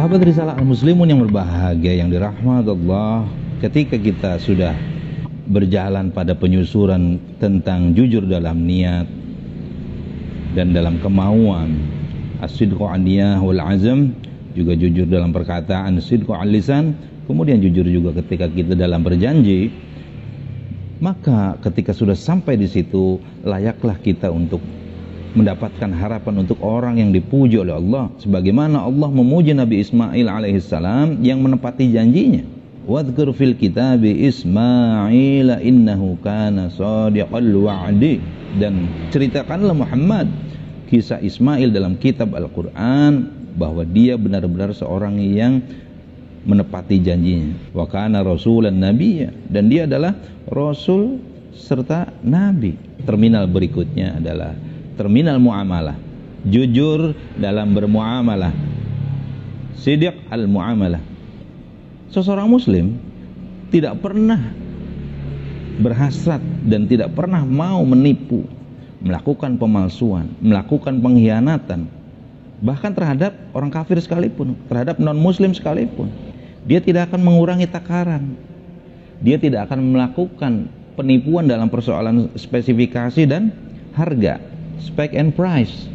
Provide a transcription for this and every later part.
Sahabat Risalah Al-Muslimun yang berbahagia, yang dirahmati Allah, ketika kita sudah berjalan pada penyusuran tentang jujur dalam niat dan dalam kemauan, as-sidqu an-niyah wal azam, juga jujur dalam perkataan, as-sidqu al-lisan, kemudian jujur juga ketika kita dalam berjanji, maka ketika sudah sampai di situ, layaklah kita untuk mendapatkan harapan untuk orang yang dipuji oleh Allah, sebagaimana Allah memuji Nabi Ismail alaihissalam yang menepati janjinya. Wadhkur fil kitabi Ismail innahu kana shadiqal wa'di, dan ceritakanlah Muhammad kisah Ismail dalam kitab Al-Quran bahwa dia benar-benar seorang yang menepati janjinya. Wa kana rasulan nabiyya, dan dia adalah rasul serta nabi. Terminal berikutnya adalah terminal muamalah, jujur dalam bermuamalah, sidq al-muamalah. Seseorang muslim tidak pernah berhasrat dan tidak pernah mau menipu, melakukan pemalsuan, melakukan pengkhianatan, bahkan terhadap orang kafir sekalipun, terhadap non-muslim sekalipun. Dia tidak akan mengurangi takaran, dia tidak akan melakukan penipuan dalam persoalan spesifikasi dan harga, spec and price.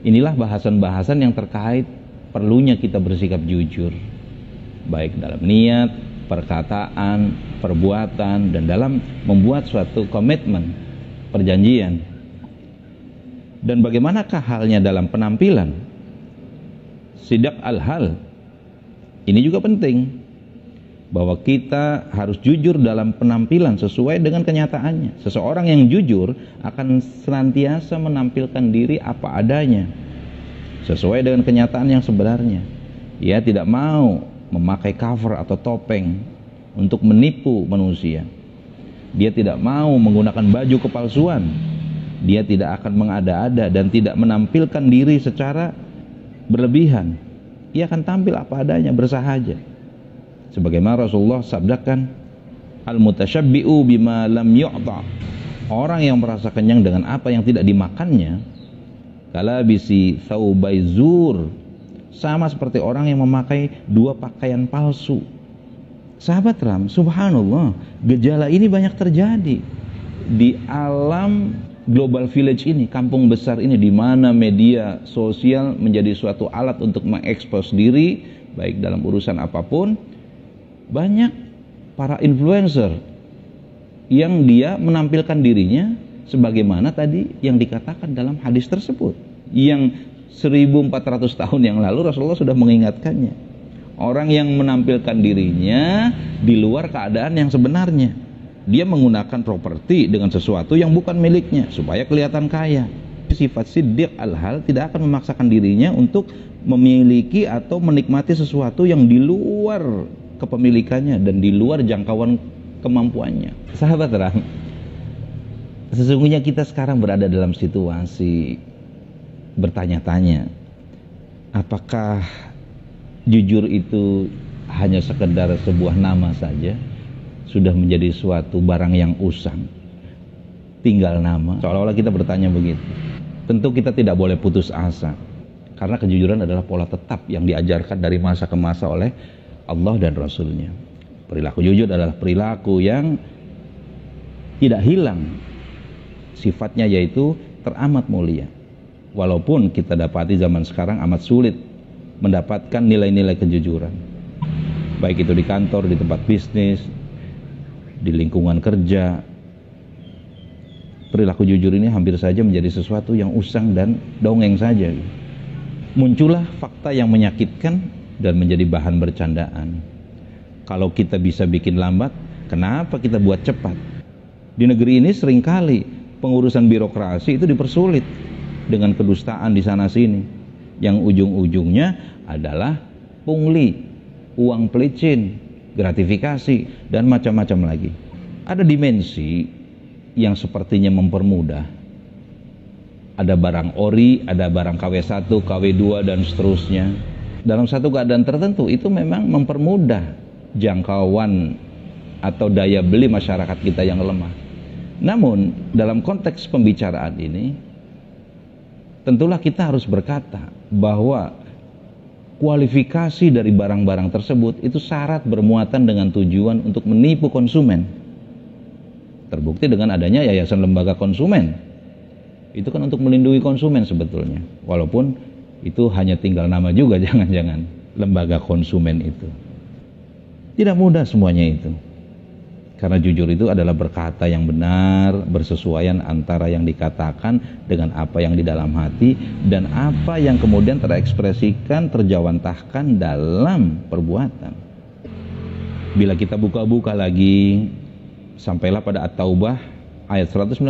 Inilah bahasan-bahasan yang terkait perlunya kita bersikap jujur, baik dalam niat, perkataan, perbuatan, dan dalam membuat suatu komitmen, perjanjian. Dan bagaimanakah halnya dalam penampilan? Sidq al-hal ini juga penting, bahwa kita harus jujur dalam penampilan sesuai dengan kenyataannya. Seseorang yang jujur akan senantiasa menampilkan diri apa adanya, sesuai dengan kenyataan yang sebenarnya. Ia tidak mau memakai cover atau topeng untuk menipu manusia. Dia tidak mau menggunakan baju kepalsuan. Dia tidak akan mengada-ada dan tidak menampilkan diri secara berlebihan. Ia akan tampil apa adanya, bersahaja. Sebagaimana Rasulullah sabdakan, al-mutasyabbi'u bima lam yu'ta, orang yang merasa kenyang dengan apa yang tidak dimakannya, kalabisi thawbai zur, sama seperti orang yang memakai dua pakaian palsu. Sahabat Ram, subhanallah, gejala ini banyak terjadi di alam global village ini, kampung besar ini, di mana media sosial menjadi suatu alat untuk mengekspos diri, baik dalam urusan apapun. Banyak para influencer yang dia menampilkan dirinya sebagaimana tadi yang dikatakan dalam hadis tersebut, yang 1400 tahun yang lalu Rasulullah sudah mengingatkannya. Orang yang menampilkan dirinya di luar keadaan yang sebenarnya, dia menggunakan properti dengan sesuatu yang bukan miliknya supaya kelihatan kaya. Sifat siddiq al-hal tidak akan memaksakan dirinya untuk memiliki atau menikmati sesuatu yang di luar kepemilikannya dan di luar jangkauan kemampuannya. Sahabat Ram, sesungguhnya kita sekarang berada dalam situasi bertanya-tanya, apakah jujur itu hanya sekedar sebuah nama saja, sudah menjadi suatu barang yang usang, tinggal nama? Seolah-olah kita bertanya begitu. Tentu kita tidak boleh putus asa, karena kejujuran adalah pola tetap yang diajarkan dari masa ke masa oleh Allah dan Rasulnya. Perilaku jujur adalah perilaku yang tidak hilang sifatnya, yaitu teramat mulia. Walaupun kita dapati zaman sekarang amat sulit mendapatkan nilai-nilai kejujuran, baik itu di kantor, di tempat bisnis, di lingkungan kerja. Perilaku jujur ini hampir saja menjadi sesuatu yang usang dan dongeng saja. Muncullah fakta yang menyakitkan dan menjadi bahan bercandaan. Kalau kita bisa bikin lambat, kenapa kita buat cepat? Di negeri ini seringkali pengurusan birokrasi itu dipersulit dengan kedustaan di sana sini, yang ujung-ujungnya adalah pungli, uang pelicin, gratifikasi, dan macam-macam lagi. Ada dimensi yang sepertinya mempermudah. Ada barang ori, ada barang KW1, KW2, dan seterusnya. Dalam satu keadaan tertentu itu memang mempermudah jangkauan atau daya beli masyarakat kita yang lemah. Namun dalam konteks pembicaraan ini, tentulah kita harus berkata bahwa kualifikasi dari barang-barang tersebut itu syarat bermuatan dengan tujuan untuk menipu konsumen. Terbukti dengan adanya yayasan lembaga konsumen. Itu kan untuk melindungi konsumen sebetulnya. Walaupun itu hanya tinggal nama juga, jangan-jangan lembaga konsumen itu. Tidak mudah semuanya itu. Karena jujur itu adalah berkata yang benar, bersesuaian antara yang dikatakan dengan apa yang di dalam hati dan apa yang kemudian terekspresikan, terjawantahkan dalam perbuatan. Bila kita buka-buka lagi, sampailah pada At-Taubah ayat 119.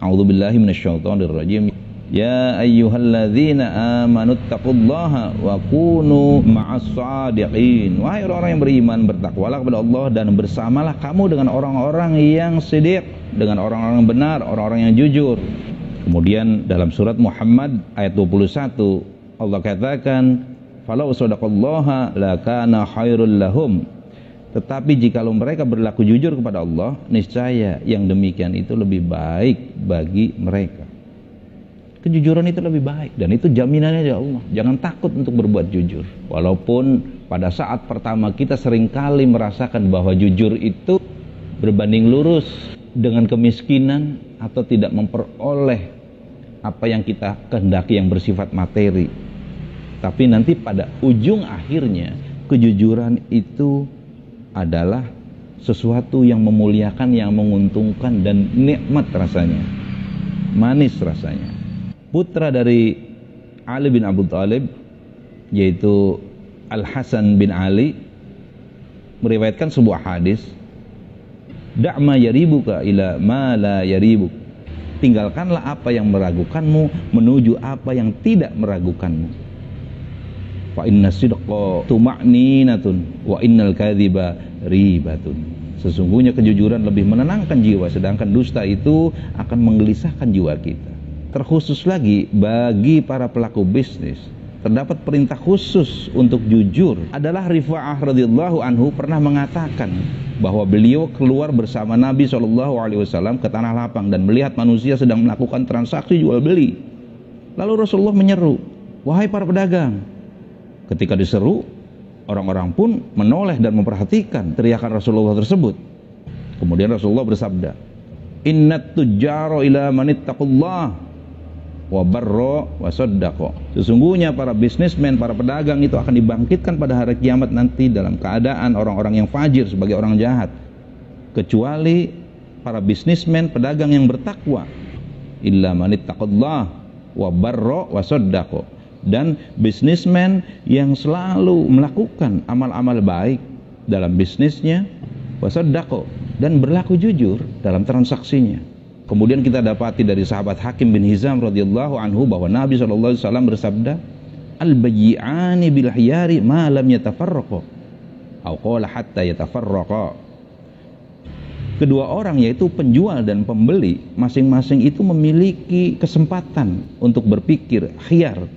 A'udzubillahi minasyaitonirrajim. Ya ayyuhalladzina amanu taqullaha wa kunu ma'as shadiqin. Wahai orang-orang yang beriman, bertakwalah kepada Allah dan bersamalah kamu dengan orang-orang yang shadiq, dengan orang-orang yang benar, orang-orang yang jujur. Kemudian dalam surat Muhammad ayat 21 Allah katakan, falau sadaqallaha lakana khairul lahum. Tetapi jikalau mereka berlaku jujur kepada Allah, niscaya yang demikian itu lebih baik bagi mereka. Kejujuran itu lebih baik dan itu jaminannya dari Allah. Jangan takut untuk berbuat jujur. Walaupun pada saat pertama kita seringkali merasakan bahwa jujur itu berbanding lurus dengan kemiskinan atau tidak memperoleh apa yang kita kehendaki yang bersifat materi. Tapi nanti pada ujung akhirnya kejujuran itu adalah sesuatu yang memuliakan, yang menguntungkan dan nikmat rasanya. Manis rasanya. Putra dari Ali bin Abi Thalib, yaitu Al-Hasan bin Ali, meriwayatkan sebuah hadis, da'ma yaribuka ila ma la yaribuk. Tinggalkanlah apa yang meragukanmu menuju apa yang tidak meragukanmu. Fa inna sidqa tuma'ninatun wa innal kadhiba ribatun. Sesungguhnya kejujuran lebih menenangkan jiwa, sedangkan dusta itu akan menggelisahkan jiwa kita. Terkhusus lagi bagi para pelaku bisnis, terdapat perintah khusus untuk jujur. Adalah Rifa'ah radhiyallahu anhu pernah mengatakan bahwa beliau keluar bersama Nabi SAW ke tanah lapang dan melihat manusia sedang melakukan transaksi jual beli. Lalu Rasulullah menyeru, wahai para pedagang. Ketika diseru, orang-orang pun menoleh dan memperhatikan teriakan Rasulullah tersebut. Kemudian Rasulullah bersabda, innat tujjaro ila manittaqullah wa barra wa saddaqa. Sesungguhnya para bisnismen, para pedagang itu akan dibangkitkan pada hari kiamat nanti dalam keadaan orang-orang yang fajir sebagai orang jahat, kecuali para bisnismen, pedagang yang bertakwa. Illa manittaqallah wa barra wa saddaqa. Dan bisnismen yang selalu melakukan amal-amal baik dalam bisnisnya, wa saddaqa, dan berlaku jujur dalam transaksinya. Kemudian kita dapati dari sahabat Hakim bin Hizam radhiyallahu anhu bahwa Nabi SAW bersabda, al-bayyi'ani bil khiyari ma lam yatafarraqa, atau qala hatta yatafarraqa. Kedua orang, yaitu penjual dan pembeli, masing-masing itu memiliki kesempatan untuk berpikir, khiyar,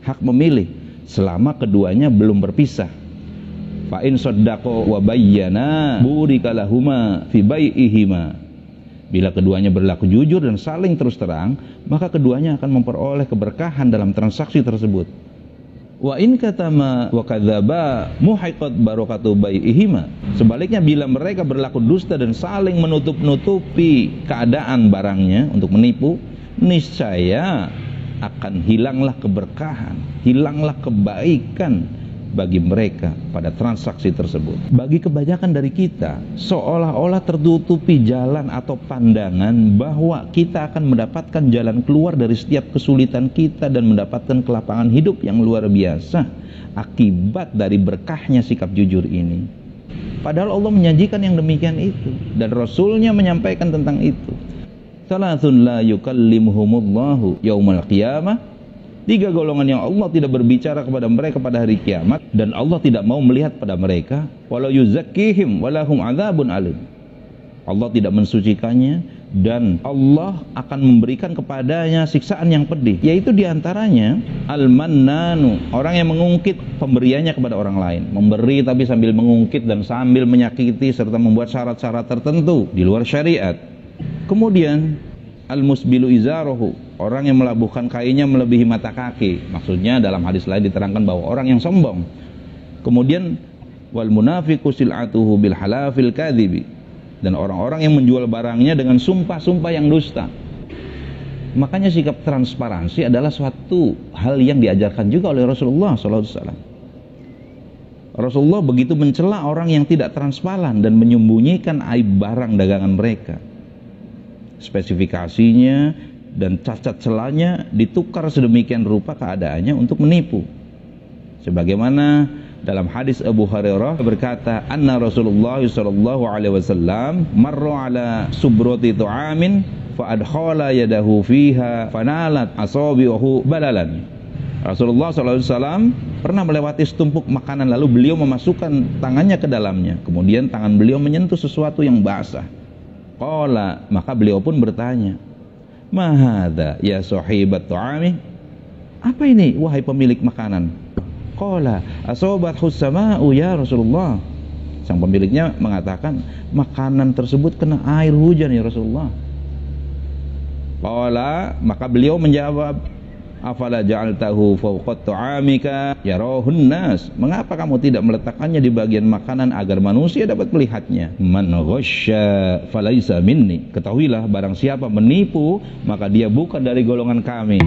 hak memilih, selama keduanya belum berpisah. Fa in saddaqa wa bayyana burika lahuma fi bai'ihima. Bila keduanya berlaku jujur dan saling terus terang, maka keduanya akan memperoleh keberkahan dalam transaksi tersebut. Wa in katama wa kadzaba muhiqat barakatu bai'ihima. Sebaliknya bila mereka berlaku dusta dan saling menutup-nutupi keadaan barangnya untuk menipu, niscaya akan hilanglah keberkahan, hilanglah kebaikan bagi mereka pada transaksi tersebut. Bagi kebanyakan dari kita, seolah-olah tertutupi jalan atau pandangan bahwa kita akan mendapatkan jalan keluar dari setiap kesulitan kita dan mendapatkan kelapangan hidup yang luar biasa akibat dari berkahnya sikap jujur ini. Padahal Allah menyajikan yang demikian itu dan Rasulnya menyampaikan tentang itu. Salatsun la yukallimuhumullahu yaumal qiyamah. 3 golongan yang Allah tidak berbicara kepada mereka pada hari kiamat dan Allah tidak mau melihat pada mereka. Walau yuzakkihim walahum adzabun alim. Allah tidak mensucikannya dan Allah akan memberikan kepadanya siksaan yang pedih. Yaitu diantaranya al-mannanu, orang yang mengungkit pemberiannya kepada orang lain. Memberi tapi sambil mengungkit dan sambil menyakiti serta membuat syarat-syarat tertentu di luar syariat. Kemudian al-musbilu izarahu, orang yang melabuhkan kainnya melebihi mata kaki. Maksudnya dalam hadis lain diterangkan bahwa orang yang sombong. Kemudian wal munafiqu sil'atuhu bil halafil kadhibi, dan orang-orang yang menjual barangnya dengan sumpah-sumpah yang dusta. Makanya sikap transparansi adalah suatu hal yang diajarkan juga oleh Rasulullah SAW. Rasulullah begitu mencela orang yang tidak transparan dan menyembunyikan aib barang dagangan mereka. Spesifikasinya dan cacat celanya ditukar sedemikian rupa keadaannya untuk menipu. Sebagaimana dalam hadis Abu Hurairah berkata, anna Rasulullah sallallahu alaihi wasallam marra ala subrati tu'amin fa adkhala yadahu fiha fanalat asabihu balalan. Rasulullah SAW pernah melewati setumpuk makanan, lalu beliau memasukkan tangannya ke dalamnya, kemudian tangan beliau menyentuh sesuatu yang basah. Qala, maka beliau pun bertanya, ma hadza ya sahibat tu'ami, apa ini wahai pemilik makanan? Qala asabathu sama'u ya Rasulullah. Sang pemiliknya mengatakan, makanan tersebut kena air hujan ya Rasulullah. Qala, maka beliau menjawab, afala ja'altahu fawqa ta'amika yarahun nas, mengapa kamu tidak meletakkannya di bagian makanan agar manusia dapat melihatnya? Man ghasya falaisa minni, ketahuilah barang siapa menipu maka dia bukan dari golongan kami.